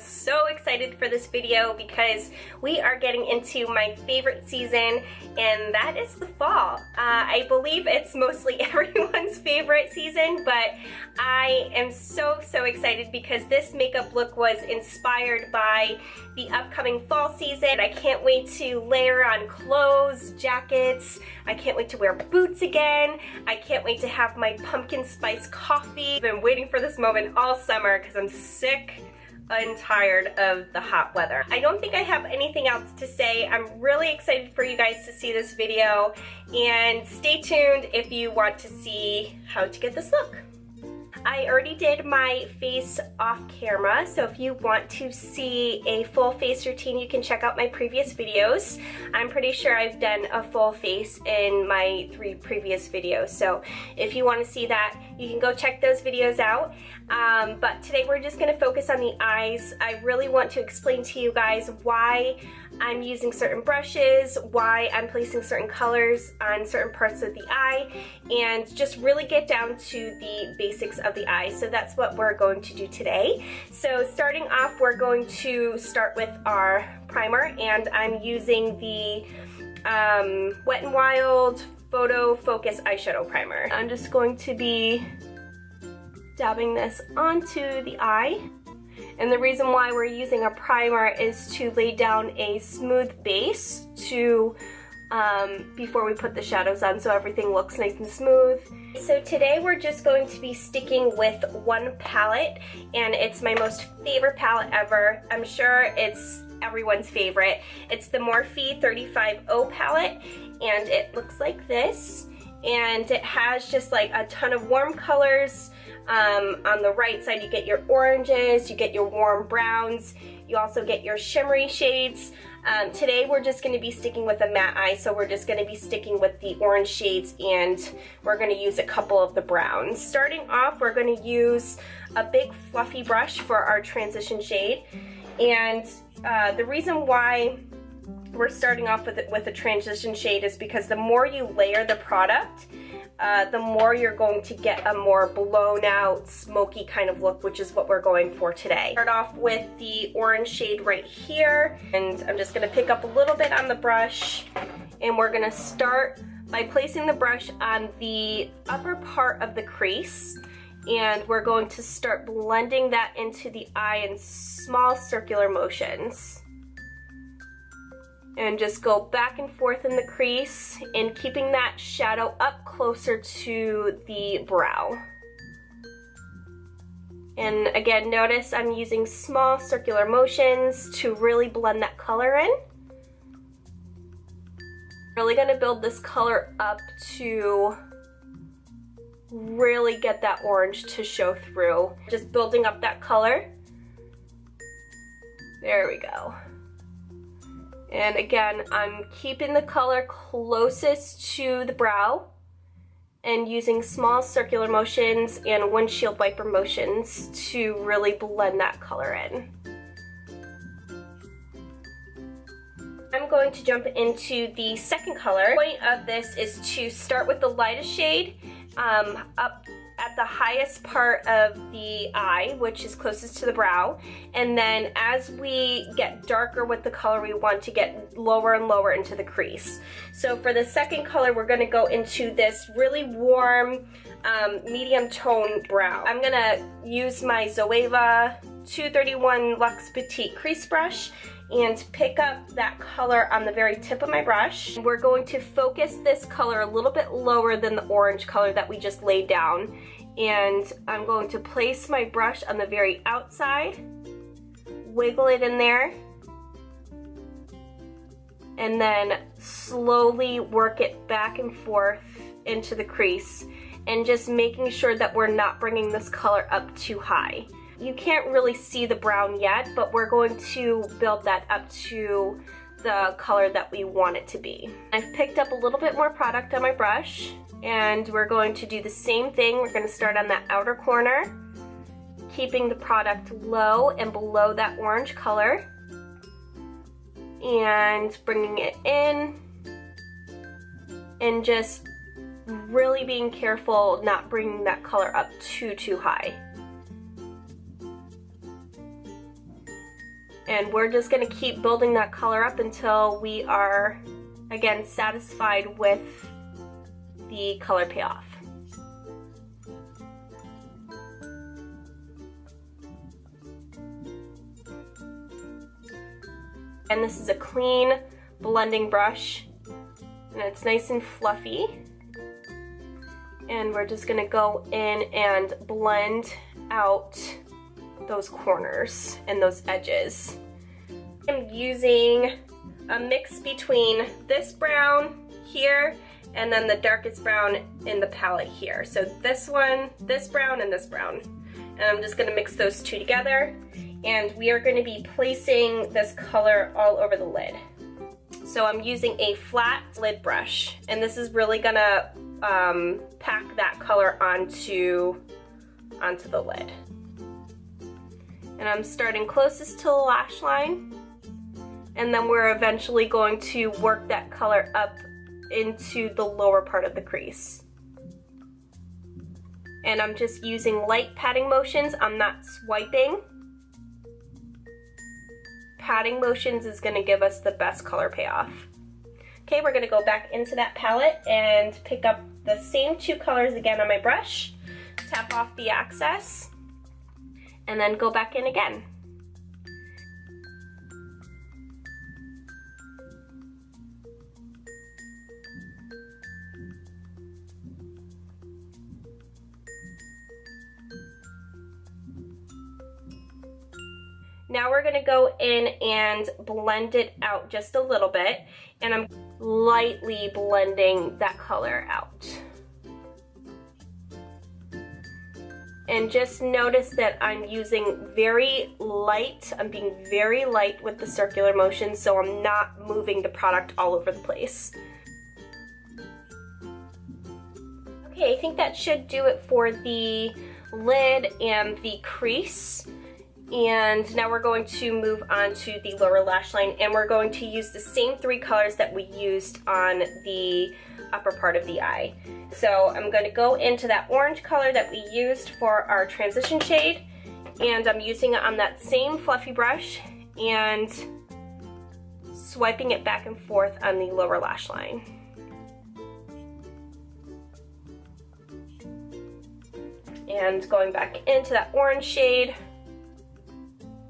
so excited for this video because we are getting into my favorite season, and that is the fall. I believe it's mostly everyone's favorite season, but I am so excited because this makeup look was inspired by the upcoming fall season. I can't wait to layer on clothes, jackets. I can't wait to wear boots again. I can't wait to have my pumpkin spice coffee. I've been waiting for this moment all summer because I'm sick and tired of the hot weather. I don't think I have anything else to say. I'm really excited for you guys to see this video, and stay tuned if you want to see how to get this look. I already did my face off camera, so if you want to see a full face routine, you can check out my previous videos. I'm pretty sure I've done a full face in my 3 previous videos, so if you want to see that, you can go check those videos out. But today we're just going to focus on the eyes. I really want to explain to you guys why I'm using certain brushes, why I'm placing certain colors on certain parts of the eye, and just really get down to the basics of the eye. So that's what we're going to do today. So starting off, we're going to start with our primer, and I'm using the Wet n Wild Photo Focus Eyeshadow Primer. I'm just going to be dabbing this onto the eye. And the reason why we're using a primer is to lay down a smooth base to before we put the shadows on, so everything looks nice and smooth. So today we're just going to be sticking with one palette, and it's my most favorite palette ever. I'm sure it's everyone's favorite. It's the Morphe 35O palette, and it looks like this. And it has just like a ton of warm colors. On the right side you get your oranges, you get your warm browns, you also get your shimmery shades. Today we're just going to be sticking with a matte eye, so we're just going to be sticking with the orange shades, and we're going to use a couple of the browns. Starting off, we're going to use a big fluffy brush for our transition shade, and the reason why we're starting off with a transition shade is because the more you layer the product, the more you're going to get a more blown out, smoky kind of look, which is what we're going for today. Start off with the orange shade right here, and I'm just going to pick up a little bit on the brush, and we're going to start by placing the brush on the upper part of the crease, and we're going to start blending that into the eye in small circular motions. And just go back and forth in the crease and keeping that shadow up closer to the brow. And again, notice I'm using small circular motions to really blend that color in. Really gonna build this color up to really get that orange to show through. Just building up that color. There we go. And again, I'm keeping the color closest to the brow and using small circular motions and windshield wiper motions to really blend that color in. I'm going to jump into the second color. The point of this is to start with the lightest shade up at the highest part of the eye, which is closest to the brow, and then as we get darker with the color, we want to get lower and lower into the crease. So for the second color, we're going to go into this really warm medium tone brown. I'm going to use my Zoeva 231 Luxe Petite Crease Brush and pick up that color on the very tip of my brush. We're going to focus this color a little bit lower than the orange color that we just laid down. And I'm going to place my brush on the very outside, wiggle it in there, and then slowly work it back and forth into the crease, and just making sure that we're not bringing this color up too high. You can't really see the brown yet, but we're going to build that up to the color that we want it to be. I've picked up a little bit more product on my brush, and we're going to do the same thing. We're going to start on that outer corner, keeping the product low and below that orange color, and bringing it in, and just really being careful not bringing that color up too high. And we're just gonna keep building that color up until we are, again, satisfied with the color payoff. And this is a clean blending brush, and it's nice and fluffy. And we're just gonna go in and blend out those corners and those edges. I'm using a mix between this brown here and then the darkest brown in the palette here. So this one, this brown, and this brown. And I'm just gonna mix those two together. And we are gonna be placing this color all over the lid. So I'm using a flat lid brush, and this is really gonna pack that color onto the lid. And I'm starting closest to the lash line, and then we're eventually going to work that color up into the lower part of the crease. And I'm just using light patting motions. I'm not swiping. Patting motions is going to give us the best color payoff. Okay, we're going to go back into that palette and pick up the same two colors again on my brush, tap off the excess, and then go back in again. Now we're gonna go in and blend it out just a little bit, and I'm lightly blending that color out. And just notice that I'm using very light, I'm being very light with the circular motion, so I'm not moving the product all over the place. Okay, I think that should do it for the lid and the crease. And now we're going to move on to the lower lash line, and we're going to use the same three colors that we used on the upper part of the eye. So I'm going to go into that orange color that we used for our transition shade, and I'm using it on that same fluffy brush and swiping it back and forth on the lower lash line. And going back into that orange shade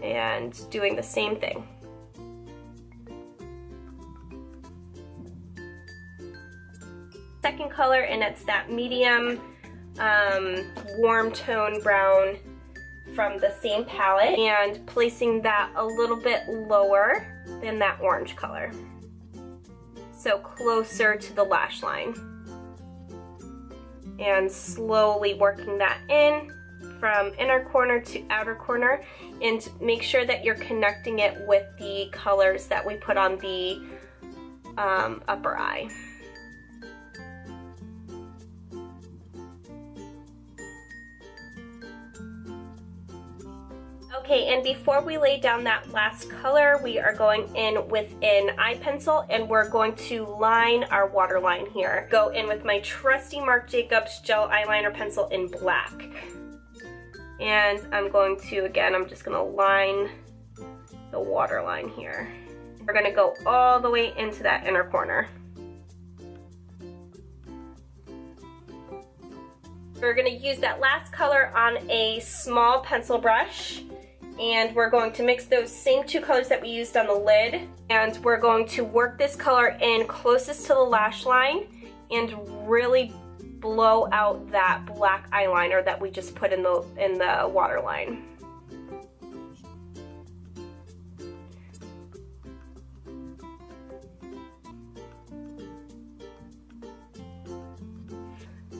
and doing the same thing. Second color, and it's that medium warm tone brown from the same palette, and placing that a little bit lower than that orange color, so closer to the lash line, and slowly working that in from inner corner to outer corner, and make sure that you're connecting it with the colors that we put on the upper eye. Okay, and before we lay down that last color, we are going in with an eye pencil, and we're going to line our waterline here. Go in with my trusty Marc Jacobs gel eyeliner pencil in black. And I'm going to, again, I'm just gonna line the waterline here. We're gonna go all the way into that inner corner. We're gonna use that last color on a small pencil brush, and we're going to mix those same two colors that we used on the lid, and we're going to work this color in closest to the lash line and really blow out that black eyeliner that we just put in the waterline.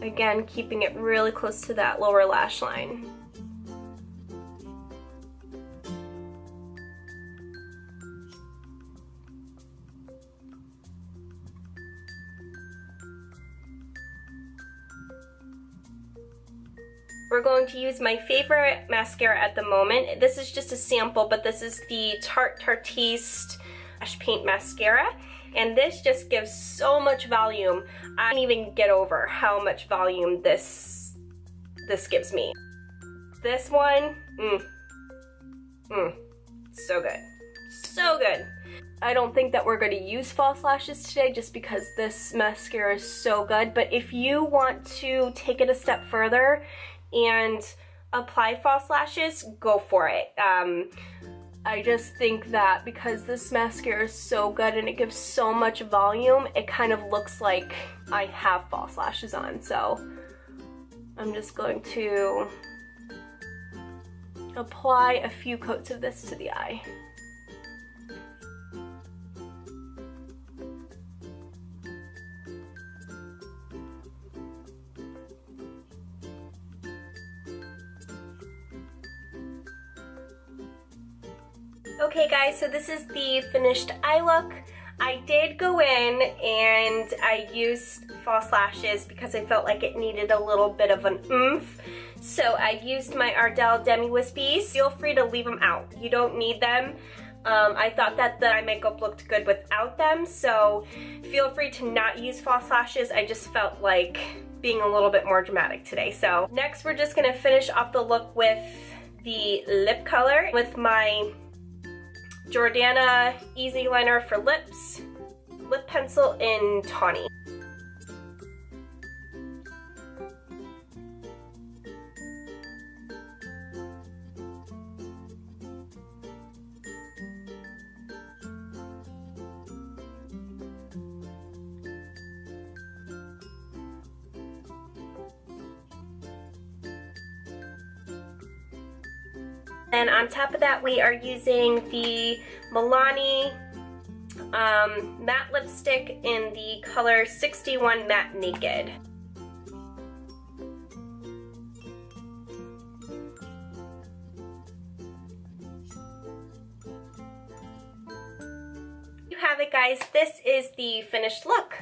Again, keeping it really close to that lower lash line. We're going to use my favorite mascara at the moment. This is just a sample, but this is the Tarte Tarteist Lash Paint Mascara. And this just gives so much volume. I can't even get over how much volume this gives me. This one, so good. So good. I don't think that we're going to use false lashes today just because this mascara is so good, but if you want to take it a step further and apply false lashes, go for it. I just think that because this mascara is so good and it gives so much volume, it kind of looks like I have false lashes on. So I'm just going to apply a few coats of this to the eye. Okay guys, so this is the finished eye look. I did go in and I used false lashes because I felt like it needed a little bit of an oomph. So I used my Ardell Demi Wispies. Feel free to leave them out. You don't need them. I thought that the eye makeup looked good without them, so feel free to not use false lashes. I just felt like being a little bit more dramatic today. So next we're just gonna finish off the look with the lip color with my Jordana Easy Liner for lips, lip pencil in Tawny. And on top of that, we are using the Milani matte lipstick in the color 61 Matte Naked. You have it, guys. This is the finished look.